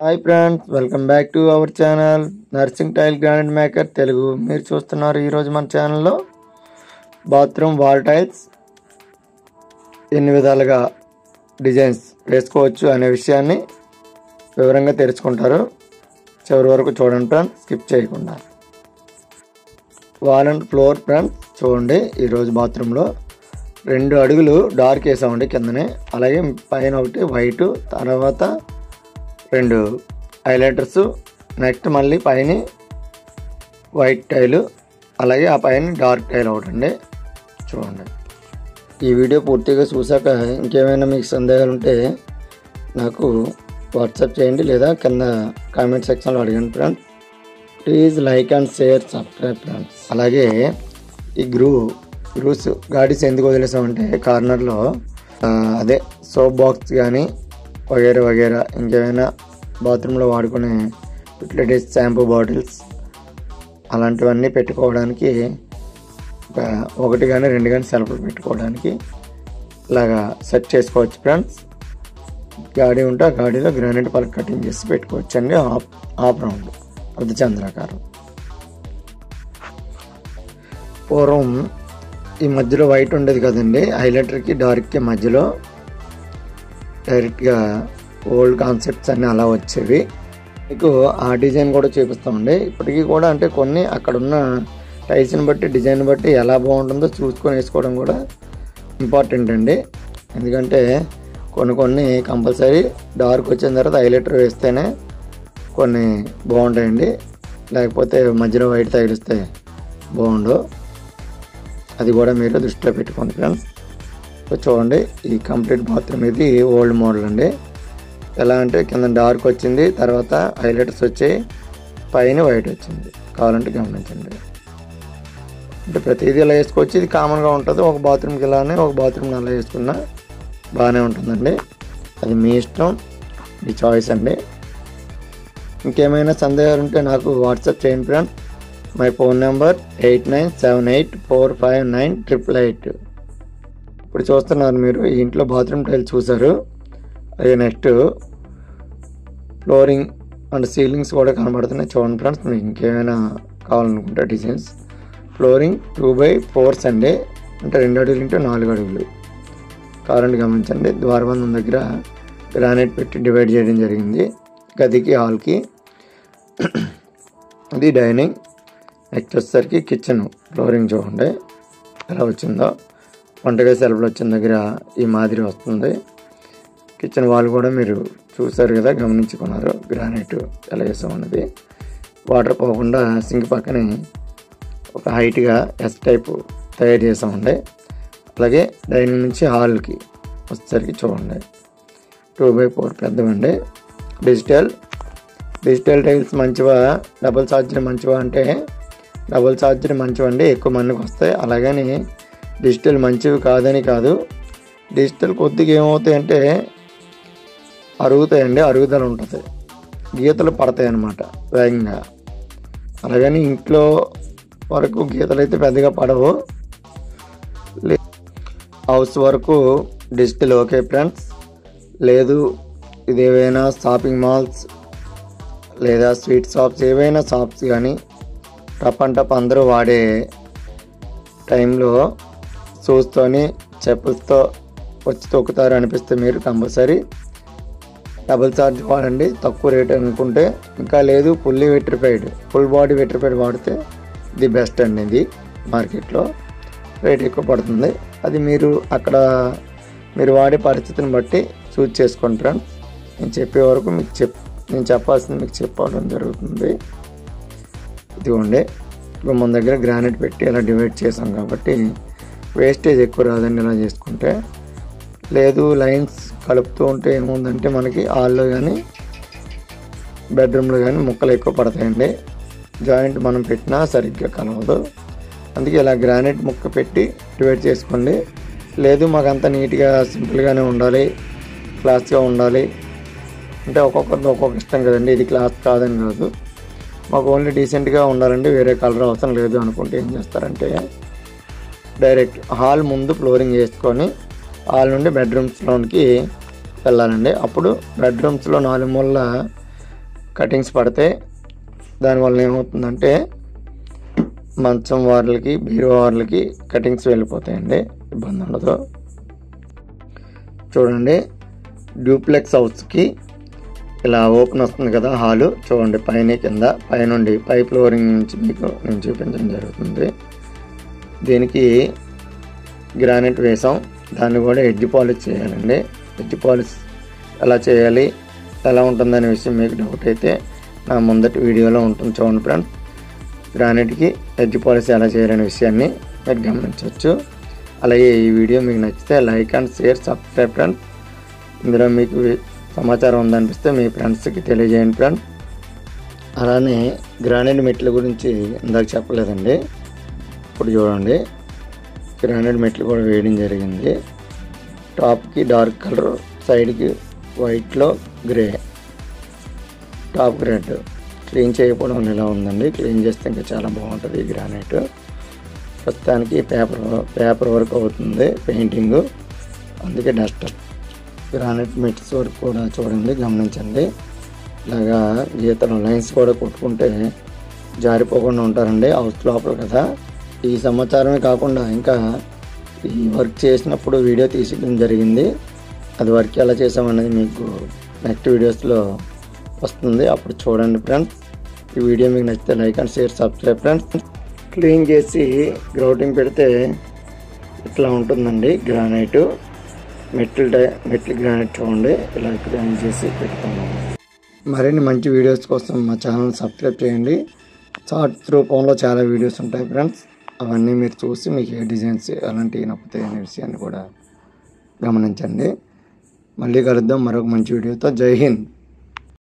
Hi friends, welcome back to our channel Narsing tile granite maker Telugu. మీరు చూస్తున్నారు ఈరోజు మన ఛానల్లో బాత్రూమ్ వాల్ టైల్స్ ఎన్ని విధాలుగా డిజైన్స్ వేసుకోవచ్చు అనే విషయాన్ని వివరంగా తెలుసుకుంటారు. చివరి వరకు చూడండి ఫ్రెండ్స్, స్కిప్ చేయకుండా. వాల్ అండ్ ఫ్లోర్ ఫ్రెండ్స్ చూడండి, ఈరోజు బాత్రూంలో 2 అడుగులు డార్క్ వేసామండి కిందనే, అలాగే పైన ఒకటి వైటు, తర్వాత 2 హైలైటర్స్, నెక్స్ట్ మళ్ళీ పైన వైట్ టైలు, అలాగే ఆ పైన డార్క్ టైల్ ఒకటండి. చూడండి, ఈ వీడియో పూర్తిగా చూసాక ఇంకేమైనా మీకు సందేహాలు ఉంటే నాకు వాట్సాప్ చేయండి, లేదా కింద కామెంట్ సెక్షన్లో అడగండి friends. Please like and share, subscribe friends. అలాగే ఈ గ్రూస్ గాడీస్ ఎందుకు వదిలేసామంటే కార్నర్లో అదే సోప్ బాక్స్ కానీ వగేరా ఇంకేమైనా బాత్రూంలో వాడుకునే యూటిలిటీస్, షాంపూ బాటిల్స్ అలాంటివన్నీ పెట్టుకోవడానికి ఒకటి కానీ 2 కానీ సెల్ఫ్లు పెట్టుకోవడానికి ఇలాగా సెట్ చేసుకోవచ్చు ఫ్రెండ్స్. గాడి ఉంటే ఆ గాడిలో గ్రానైట్ పలక కటింగ్ చేసి పెట్టుకోవచ్చు అండి. హాఫ్ రౌండ్ అర్ధచంద్రాకారం. పూర్వం ఈ మధ్యలో వైట్ ఉండేది కదండి, హైలైటర్కి డార్క్కి మధ్యలో డైరెక్ట్గా ఓల్డ్ కాన్సెప్ట్స్ అన్నీ అలా వచ్చేవి. మీకు ఆ డిజైన్ కూడా చూపిస్తామండి. ఇప్పటికీ కూడా అంటే కొన్ని అక్కడున్న టైల్స్ని బట్టి, డిజైన్ బట్టి ఎలా బాగుంటుందో చూసుకొని వేసుకోవడం కూడా ఇంపార్టెంట్ అండి. ఎందుకంటే కొన్ని కంపల్సరీ డార్క్ వచ్చిన తర్వాత హైలైటర్ వేస్తేనే కొన్ని బాగుంటాయండి, లేకపోతే మధ్యలో వైట్ తగిలిస్తే బాగుండు. అది కూడా మీరు దృష్టిలో పెట్టుకోండి ఫ్రెండ్స్. చూడండి, ఈ కంప్లీట్ బాత్రూమ్ ఇది ఓల్డ్ మోడల్ అండి. ఎలా అంటే కింద డార్క్ వచ్చింది, తర్వాత హైలైటర్స్ వచ్చాయి, పైన వైట్ వచ్చింది. కావాలంటే గమనించండి. అంటే ప్రతిదీ ఇలా వేసుకోవచ్చు, ఇది కామన్గా ఉంటుంది. ఒక బాత్రూమ్కి ఇలానే, ఒక బాత్రూమ్ని అలా వేసుకున్నా బాగానే ఉంటుందండి. అది మీ ఇష్టం, మీ చాయిస్ అండి. ఇంకేమైనా సందేహాలు ఉంటే నాకు వాట్సాప్ చేయండి ఫ్రెండ్స్. My phone number 8978459888. ఇప్పుడు చూస్తున్నారు మీరు ఈ ఇంట్లో బాత్రూమ్ టైల్ చూసారు. అలాగే నెక్స్ట్ ఫ్లోరింగ్ అండ్ సీలింగ్స్ కూడా కనబడుతున్నాయి. చూడండి ఫ్రెండ్స్, మీకు ఇంకేమైనా కావాలనుకుంటే డిజైన్స్. ఫ్లోరింగ్ 2x4 అండి, అంటే 2 అడుగులు ఇంటూ 4 అడుగులు. కావాలంటే గమనించండి. ద్వారబంధం దగ్గర గ్రానైట్ పెట్టి డివైడ్ చేయడం జరిగింది, గదికి హాల్కి. ఇది డైనింగ్. నెక్స్ట్ వచ్చేసరికి కిచెన్ ఫ్లోరింగ్ చూడండి ఎలా వచ్చిందో. వంటగది సెల్ఫ్లు వచ్చిన దగ్గర ఈ మాదిరి వస్తుంది. కిచెన్ వాల్ కూడా మీరు చూసారు కదా, గమనించుకున్నారు గ్రానైట్ ఎలా వేసామన్నది. వాటర్ పోకుండా సింక్ పక్కనే ఒక హైట్గా ఎస్ టైపు తయారు చేసామండి. అలాగే డైనింగ్ నుంచి హాల్కి వచ్చేసరికి చూడండి 2x4 పెద్దవండి. డిజిటల్ టైల్స్ మంచివా, డబుల్ ఛార్జర్ మంచివా అంటే డబుల్ ఛార్జర్ మంచివండి, ఎక్కువ మందికి వస్తాయి. అలాగని డిజిటల్ మంచివి కాదని కాదు. డిజిటల్ కొద్దిగా ఏమవుతాయంటే అరుగుతాయండి, అరుగుదల ఉంటుంది, గీతలు పడతాయి అన్నమాట వేగంగా. అలాగని ఇంట్లో వరకు గీతలు అయితే పెద్దగా పడవు. హౌస్ వరకు డిజిటల్ ఓకే ఫ్రెండ్స్. లేదు ఇది ఏవైనా షాపింగ్ మాల్స్ లేదా స్వీట్ షాప్స్, ఏవైనా షాప్స్ కానీ టప్ అండ్ టప్ అందరూ వాడే టైంలో షూస్తోని చెప్పులతో వచ్చి తొక్కుతారు అనిపిస్తే మీరు కంపల్సరీ డబుల్ ఛార్జ్ వాడండి, తక్కువ రేట్ అనుకుంటే. ఇంకా లేదు ఫుల్ బాడీ వెట్రిఫైడ్ వాడితే ది బెస్ట్ అండి. ఇది మార్కెట్లో రేట్ ఎక్కువ పడుతుంది. అది మీరు అక్కడ మీరు వాడే పరిస్థితిని బట్టి చూజ్ చేసుకోండి ఫ్రెండ్స్. నేను చెప్పే వరకు నేను చెప్పాల్సింది మీకు చెప్పడం జరుగుతుంది. ఇదిగోండి, ఇప్పుడు మన దగ్గర గ్రానైట్ పెట్టి ఇలా డివైడ్ చేసాం కాబట్టి వేస్టేజ్ ఎక్కువ రాదండి ఇలా చేసుకుంటే. లేదు లైన్స్ కలుపుతూ ఉంటే ఏముందంటే మనకి హాల్లో కానీ బెడ్రూమ్లో కానీ ముక్కలు ఎక్కువ పడతాయండి. జాయింట్ మనం పెట్టినా సరిగ్గా కలవదు. అందుకే ఇలా గ్రానైట్ ముక్క పెట్టి డివైడ్ చేసుకోండి. లేదు మాకంతా నీట్గా సింపుల్గానే ఉండాలి, క్లాస్గా ఉండాలి అంటే ఒక్కొక్కరికి ఒక్కొక్క ఇష్టం కదండి. ఇది క్లాస్ కాదని కాదు, మాకు ఓన్లీ డీసెంట్గా ఉండాలండి, వేరే కలర్ అవసరం లేదు అనుకుంటే ఏం చేస్తారంటే డైరెక్ట్ హాల్ ముందు ఫ్లోరింగ్ వేసుకొని హాల్ నుండి బెడ్రూమ్స్లోనికి వెళ్ళాలండి. అప్పుడు బెడ్రూమ్స్లో 4 మూలల కటింగ్స్ పడితే దానివల్ల ఏమవుతుందంటే మంచం వార్లకి బీరువా వార్లకి కటింగ్స్ వెళ్ళిపోతాయండి, ఇబ్బంది ఉండదు. చూడండి డ్యూప్లెక్స్ హౌస్కి ఇలా ఓపెన్ వస్తుంది కదా హాలు, చూడండి పైన కింద పైనుండి పై ఫ్లోరింగ్ నుంచి మీకు నేను చూపించడం జరుగుతుంది. దీనికి గ్రానైట్ వేసాం, దాన్ని కూడా ఎడ్జ్ పాలిష్ చేయాలండి. ఎడ్జ్ పాలిష్ ఎలా చేయాలి, ఎలా ఉంటుందనే విషయం మీకు డౌట్ అయితే నా ముందటి వీడియోలో ఉంటుంది చూడండి ఫ్రెండ్స్. గ్రానైట్కి ఎడ్జ్ పాలిష్ ఎలా చేయాలనే విషయాన్ని మీరు గమనించవచ్చు. అలాగే ఈ వీడియో మీకు నచ్చితే like and share, subscribe friends. ఇందులో మీకు సమాచారం ఉందనిపిస్తే మీ ఫ్రెండ్స్కి తెలియజేయండి ఫ్రెండ్స్. అలానే గ్రానైట్ మెట్ల గురించి ఇందాక చెప్పలేదండి, ఇప్పుడు చూడండి గ్రానైట్ మెట్లు కూడా వేయడం జరిగింది. టాప్కి డార్క్ కలర్, సైడ్కి వైట్లో గ్రే, టాప్ రెడ్. క్లీన్ చేయకపోవడం ఇలా ఉందండి, క్లీన్ చేస్తే ఇంకా చాలా బాగుంటుంది ఈ గ్రానైట్. ప్రస్తుతానికి పేపర్ వర్క్ అవుతుంది పెయింటింగ్, అందుకే డస్టర్. గ్రానైట్ మెట్స్ వర్క్ కూడా చూడండి, గమనించండి. ఇలాగా గీతలు లైన్స్ కూడా కొట్టుకుంటే జారిపోకుండా ఉంటారండి, హౌస్ లోపల కదా. ఈ సమాచారమే కాకుండా ఇంకా ఈ వర్క్ చేసినప్పుడు వీడియో తీయడం జరిగింది. అది వర్క్ ఎలా చేసామనేది మీకు నెక్స్ట్ వీడియోస్లో వస్తుంది, అప్పుడు చూడండి ఫ్రెండ్స్. ఈ వీడియో మీకు నచ్చితే like and share, subscribe friends. Clean చేసి గ్రౌటింగ్ పెడితే ఇట్లా ఉంటుందండి గ్రానైట్ మెట్లు గ్రానైట్. చూడండి ఇలా క్లీన్ చేసి పెట్టుకున్నాము. మరిన్ని మంచి వీడియోస్ కోసం మా ఛానల్ సబ్స్క్రైబ్ చేయండి. షార్ట్స్ రూపంలో చాలా వీడియోస్ ఉంటాయి ఫ్రెండ్స్, అవన్నీ మీరు చూసి మీకు ఏ డిజైన్స్ అలాంటివి నప్పుతాయి అనే విషయాన్ని కూడా గమనించండి. మళ్ళీ కలుద్దాం మరొక మంచి వీడియోతో. జై హింద్.